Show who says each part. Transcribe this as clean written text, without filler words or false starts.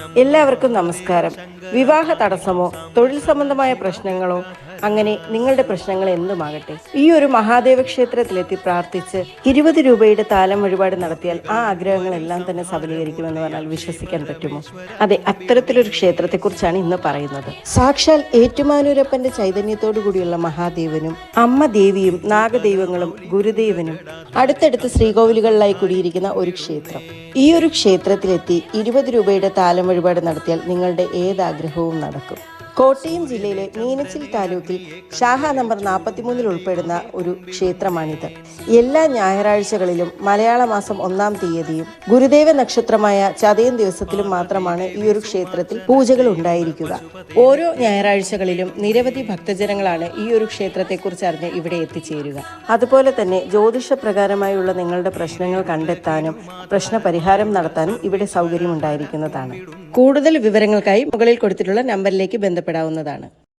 Speaker 1: എല്ലാവർക്കും നമസ്കാരം. വിവാഹ തടസ്സമോ തൊഴിൽ സംബന്ധമായ പ്രശ്നങ്ങളോ അങ്ങനെ നിങ്ങളുടെ പ്രശ്നങ്ങൾ എന്തുമാകട്ടെ, ഈ ഒരു മഹാദേവ ക്ഷേത്രത്തിലെത്തി പ്രാർത്ഥിച്ച് 20 രൂപയുടെ താലം വഴിപാട് നടത്തിയാൽ ആ ആഗ്രഹങ്ങളെല്ലാം തന്നെ സഫലീകരിക്കുമെന്ന് പറഞ്ഞാൽ വിശ്വസിക്കാൻ പറ്റുമോ? അതെ, അത്തരത്തിലൊരു ക്ഷേത്രത്തെക്കുറിച്ചാണ് ഇന്ന് പറയുന്നത്. സാക്ഷാൽ ഏറ്റുമാനൂരപ്പന്റെ ചൈതന്യത്തോടു കൂടിയുള്ള മഹാദേവനും അമ്മ ദേവിയും നാഗദൈവങ്ങളും ഗുരുദേവനും അടുത്തടുത്ത് ശ്രീകോവിലുകളിലായി കുടിയിരിക്കുന്ന ഒരു ക്ഷേത്രം. ഈ ഒരു ക്ഷേത്രത്തിലെത്തി 20 രൂപയുടെ താലം വഴിപാട് നടത്തിയാൽ നിങ്ങളുടെ ഏതാഗ്രഹവും നടക്കും. കോട്ടയം ജില്ലയിലെ മീനച്ചിൽ താലൂക്കിൽ ശാഖ നമ്പർ 43 ഉൾപ്പെടുന്ന ഒരു ക്ഷേത്രമാണിത്. എല്ലാ ഞായറാഴ്ചകളിലും മലയാള മാസം 1-ാം തീയതിയും ഗുരുദേവ നക്ഷത്രമായ ചതയം ദിവസത്തിലും മാത്രമാണ് ഈ ഒരു ക്ഷേത്രത്തിൽ പൂജകൾ ഉണ്ടായിരിക്കുക. ഓരോ ഞായറാഴ്ചകളിലും നിരവധി ഭക്തജനങ്ങളാണ് ഈ ഒരു ക്ഷേത്രത്തെക്കുറിച്ച് അറിഞ്ഞ് ഇവിടെ എത്തിച്ചേരുക. അതുപോലെ തന്നെ ജ്യോതിഷപ്രകാരമായുള്ള നിങ്ങളുടെ പ്രശ്നങ്ങൾ കണ്ടെത്താനും പ്രശ്നപരിഹാരം നടത്താനും ഇവിടെ സൗകര്യം ഉണ്ടായിരിക്കുന്നതാണ്. കൂടുതൽ വിവരങ്ങൾക്കായി മുകളിൽ കൊടുത്തിട്ടുള്ള നമ്പറിലേക്ക് ബന്ധപ്പെടാവുന്നതാണ്.